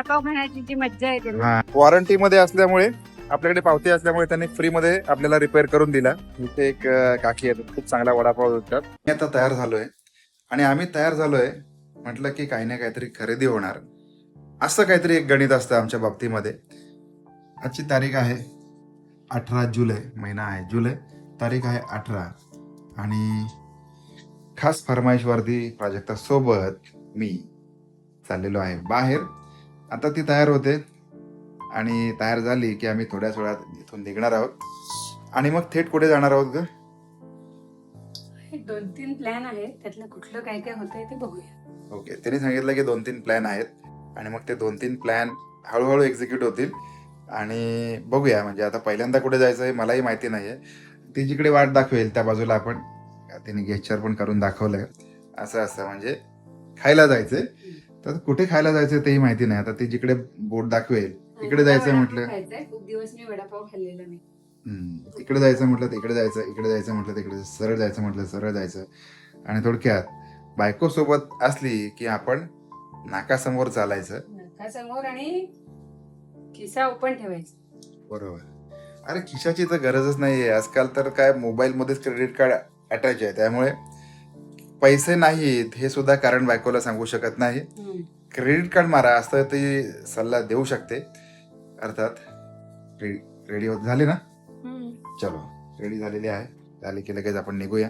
वडापाव खाण्याची जी मज्जा येते ना. हा, वॉरंटी मध्ये असल्यामुळे आपल्याकडे पावती असल्यामुळे त्यांनी फ्री मध्ये आपल्याला रिपेअर करून दिला. इथे एक काकी आहेत, खूप चांगला वडापाव विकतात. मी आता तयार झालोय आणि आम्ही तयार झालोय म्हटलं की काही ना काहीतरी खरेदी होणार, असं काहीतरी एक गणित असतं आमच्या बाबतीमध्ये. आजची तारीख आहे 18 जुलै, महिना आहे जुलै, तारीख आहे 18 आणि खास फरमाईशवरती प्राजक्तासोबत मी चाललेलो आहे बाहेर. आता ती तयार होते आणि तयार झाली की आम्ही थोड्याच वेळात इथून निघणार आहोत आणि मग थेट कुठे जाणार आहोत ग? 2-3 प्लॅन आहेत, त्यातलं कुठलं काय काय होतंय ते बघूया. ओके, त्यांनी सांगितलं की 2-3 प्लॅन आहेत आणि मग ते 2-3 प्लॅन हळूहळू एक्झिक्यूट होतील आणि बघूया. म्हणजे आता पहिल्यांदा कुठे जायचं हे मलाही माहिती नाहीये. ती जिकडे वाट दाखवेल त्या बाजूला आपण, तिने गेस्चर पण करून दाखवलंय. असं असं म्हणजे खायला जायचंय, तर कुठे खायला जायचंय तेही माहिती नाही. आता ती जिकडे बोट दाखवेल तिकडे जायचं म्हटलं. खूप दिवस मी वडापाव खाल्लेला नाही. इकडे जायचं म्हटलं तिकडे जायचं, इकडे जायचं म्हटलं तिकडे, सरळ जायचं म्हटलं सरळ जायचं. आणि थोडक्यात बायको सोबत असली की आपण नाकासमोर चालायचं. नाकासमोर आणि खिसा ओपन ठेवायचा. बरोबर. अरे खिशाची तर गरजच नाहीये आजकाल. तर काय मोबाईल मध्येच क्रेडिट कार्ड अटॅच आहे, त्यामुळे पैसे नाहीत हे सुद्धा कारण बायकोला सांगू शकत नाही. क्रेडिट कार्ड मारा असं ती सल्ला देऊ शकते. अर्थात रेडी होत झाले ना? चलो, रेडी झालेली आहे. झाली की लगेच आपण निघूया.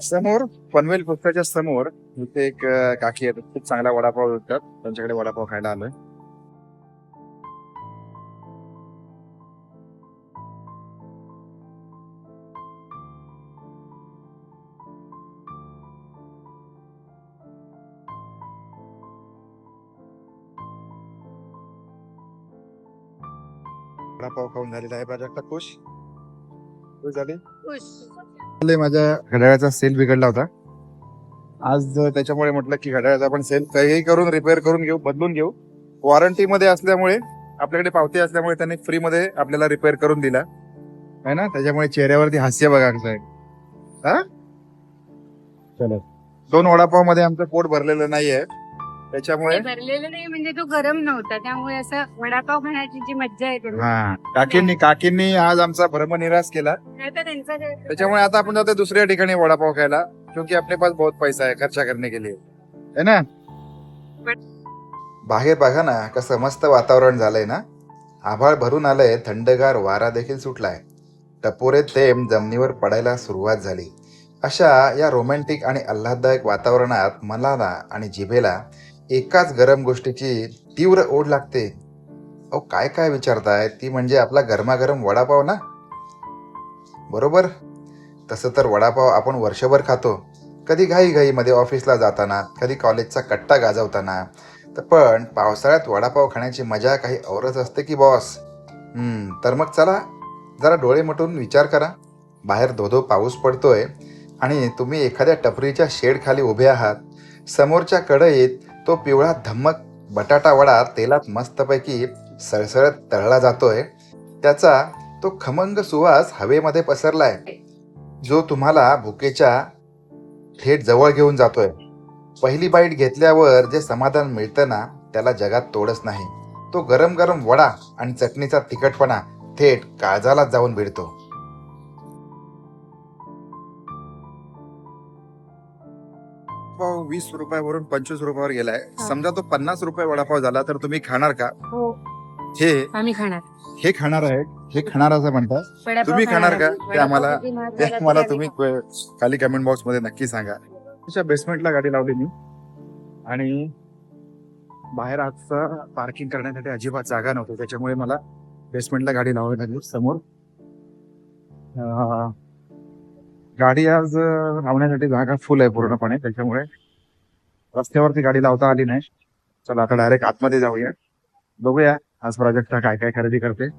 समोर पनवेल पुस्तकाच्या समोर इथे एक काकी आहेत, खूप चांगला वडापाव विकतात. त्यांच्याकडे वडापाव खायला आलोय. वडापाव खाऊन झालेला आहे. प्राजक्ता खुश खुश झाली. माझ्या घड्याळाचा सेल बिघडला होता आज, त्याच्यामुळे म्हटलं की घड्याळाचा आपण सेल काही करून रिपेअर करून घेऊ, बदलून घेऊ. वॉरंटी मध्ये असल्यामुळे आपल्याकडे पावती असल्यामुळे त्यांनी फ्री मध्ये आपल्याला रिपेअर करून दिला आहे ना. त्याच्यामुळे चेहऱ्यावरती हास्य बघा कसं आहे. हा चलो, 2 वडापाव मध्ये आमचं पोट भरलेलं नाहीये, त्याच्यामुळे भरलेलं नाही म्हणजे तो गरम नव्हता, त्यामुळे असं वडापाव खाण्याची जी मज्जा येते ना. हा, काकींनी आज आमचा भ्रमनिरास केला. त्याच्यामुळे आता आपण जातो दुसऱ्या ठिकाणी वडापाव खायला, क्योंकि अपने पास बहुत पैसा है खर्चा करने के लिए, है ना. बाहेर बघा ना कसं मस्त वातावरण झालंय ना. आभाळ भरून आलंय, थंडगार वारा देखील सुटलाय, टपोरे थेंब जमिनीवर पडायला सुरुवात झाली. अशा या रोमॅन्टिक आणि आल्हाददायक वातावरणात मनाला आणि जिभेला एकाच गरम गोष्टीची तीव्र ओढ लागते. अहो काय काय विचारताय, ती म्हणजे आपला गरमागरम वडापाव ना. बरोबर. तसं तर वडापाव आपण वर्षभर खातो, कधी घाईघाईमध्ये ऑफिसला जाताना, कधी कॉलेजचा कट्टा गाजवताना. पण पावसाळ्यात वडापाव खाण्याची मजा काही औरच असते की बॉस. तर मग चला जरा डोळे मिटून विचार करा. बाहेर धोधो पाऊस पडतोय आणि तुम्ही एखाद्या टपरीच्या शेड खाली उभे आहात. समोरच्या कढईत तो पिवळा धम्मक बटाटा वडा तेलात मस्तपैकी सळसळत तळला जातोय. त्याचा तो खमंग सुवास हवेमध्ये पसरलाय, जो तुम्हाला भुकेच्या थेट जवळ घेऊन जातोय. पहिली बाईट घेतल्यावर जे समाधान मिळतं ना, त्याला जगात तोडच नाही. तो गरम गरम वडा आणि चटणीचा तिखटपणा थेट काळजाला जाऊन भिडतो. वडापाव 20 रुपयावरून 25 रुपयावर गेलाय. समजा तो 50 रुपये वडापाव झाला तर तुम्ही खाणार का? हो, हे आम्ही खाणार. हे खाणार आहे, हे खाणार असं म्हणतात. वडापाव तुम्ही खाणार का? ते आम्हाला तुम्ही तुम्ही खाली कमेंट बॉक्स मध्ये नक्की सांगा. त्याच्या बेसमेंटला गाडी लावली मी आणि बाहेर आजचा पार्किंग करण्यासाठी अजिबात जागा नव्हती, त्याच्यामुळे मला बेसमेंटला गाडी लावावी लागली. समोर गाडी आज लावण्यासाठी जागा फुल आहे पूर्णपणे, त्याच्यामुळे रस्त्यावरती गाडी लावता आली नाही. चला आता डायरेक्ट आतमध्ये जाऊया, बघूया आज प्रोजेक्टचा काय काय खरेदी करते.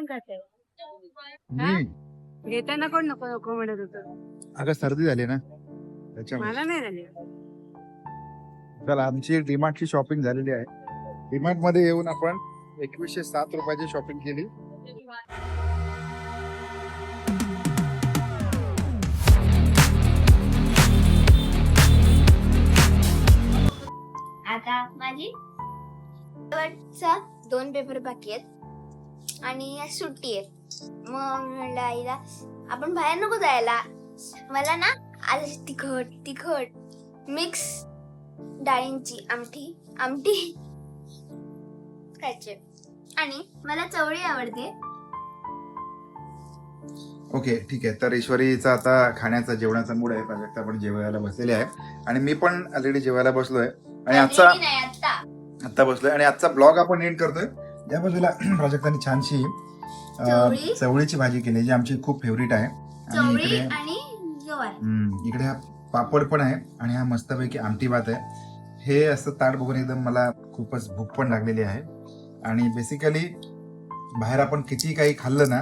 खाते मी घेताना कोण नको नको म्हणत होतं. अगं सर्दी झाली ना त्याच्यामुळे. मला नाही झाली. तर आमची डीमार्टची शॉपिंग झालेली आहे. डीमार्ट मध्ये येऊन आपण 2107 रुपयाची शॉपिंग केली. आता माझी शेवटचा 2 पेपर बाकी आहेत आणि आज सुट्टी आहे. मग मी म्हणलं आईला आपण बाहेर नको जायला, मला ना आज तिखट तिखट मिक्स डाळींची आमटी खायची आणि मला चवळी आवडते. ओके ठीक आहे. तर ईश्वरीचा आता खाण्याचा जेवणाचा मूड आहे. प्राजक्ता पण जेवायला बसलेली आहे आणि मी पण ऑलरेडी जेवायला बसलोय आणि Already नाही, आता बसलोय आणि आजचा ब्लॉग आपण एंड करतोय. या बाजूला प्राजक्ताने छानशी चवळीची भाजी केली जी आमची खूप फेवरेट आहे. आणि चवळी इकडे आणि गवार. इकडे हा पापड पण आहे आणि हा मस्तपैकी आमटी भात आहे. हे असं ताट बघून एकदम मला खूपच भूक पण लागलेली आहे. आणि बेसिकली बाहेर आपण किती काही खाल्लं ना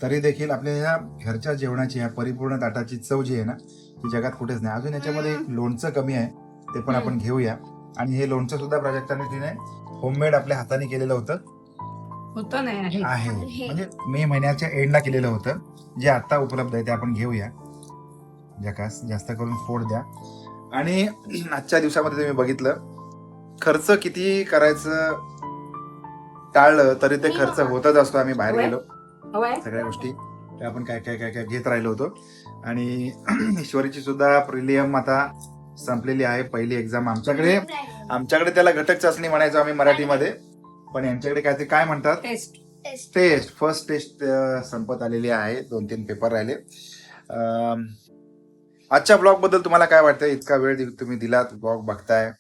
तरी देखील आपल्या ह्या घरच्या जेवणाची ह्या परिपूर्ण ताटाची चव जी आहे ना ती जगात कुठेच नाही. अजून याच्यामध्ये एक लोणचं कमी आहे, ते पण आपण घेऊया. आणि हे लोणचं सुद्धा प्राजक्ताने तिने होममेड आपल्या हाताने केलेलं होतं होतं नाही आहे. म्हणजे मे महिन्याच्या एंडला केलेलं होतं जे आता उपलब्ध आहे ते आपण घेऊया. जकास जास्त करून फोड द्या. आणि आजच्या दिवसामध्ये तुम्ही बघितलं खर्च किती करायचं टाळलं तरी ते खर्च होतच असतो. आम्ही बाहेर गेलो सगळ्या गोष्टी ते आपण काय काय काय काय घेत राहिलो होतो. आणि ईश्वरीची सुद्धा प्रिलियम आता संपलेली आहे. पहिली एक्झाम आमच्याकडे त्याला घटक चाचणी म्हणायचो आम्ही मराठीमध्ये, पण यांच्याकडे काय म्हणतात टेस्ट. फर्स्ट टेस्ट संपत आलेली आहे. 2-3 पेपर राहिले. आजच्या ब्लॉग बद्दल तुम्हाला काय वाटतं? इतका वेळ तुम्ही दिलात, ब्लॉग बघताय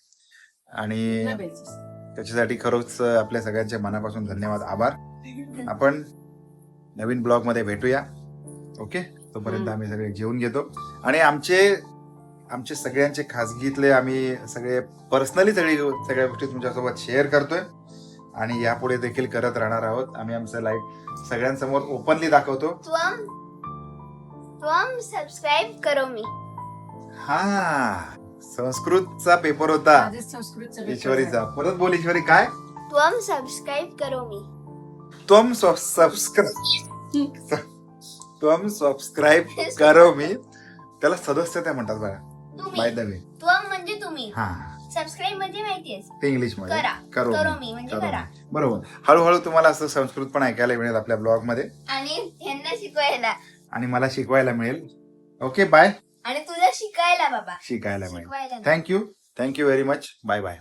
आणि त्याच्यासाठी खरंच आपल्या सगळ्यांच्या मनापासून धन्यवाद, आभार. आपण नवीन ब्लॉग मध्ये भेटूया. ओके, तोपर्यंत आम्ही सगळे जेवून घेतो आणि आमचे सगळ्यांचे खासगीतले आम्ही सगळे पर्सनली सगळ्या गोष्टी तुमच्यासोबत शेअर करतोय आणि यापुढे देखील करत राहणार आहोत. आम्ही आमचं लाईफ सगळ्यांसमोर ओपनली दाखवतो. तुम सबस्क्राईब करो मी. हा, संस्कृतचा पेपर होता ईश्वरीचा. परत बोल ईश्वरी, काय? तुम सबस्क्राईब करो मी. तुम सबस्क्राईब करो मी. त्याला सदस्यता म्हणतात बघा, बाय द वे. तुम म्हणजे तुम्ही, हा, सबस्क्राईब म्हणजे माहितीये ते इंग्लिश मध्ये करा. करो मी म्हणजे करा. बरोबर. हळूहळू तुम्हाला असं संस्कृत पण ऐकायला मिळेल आपल्या ब्लॉग मध्ये आणि ह्यांना शिकवायला आणि मला शिकवायला मिळेल. Okay, bye. आणि तुला शिकायला बाबा शिकायला मिळेल. शिकवायला नाही. Thank you very much. Bye bye.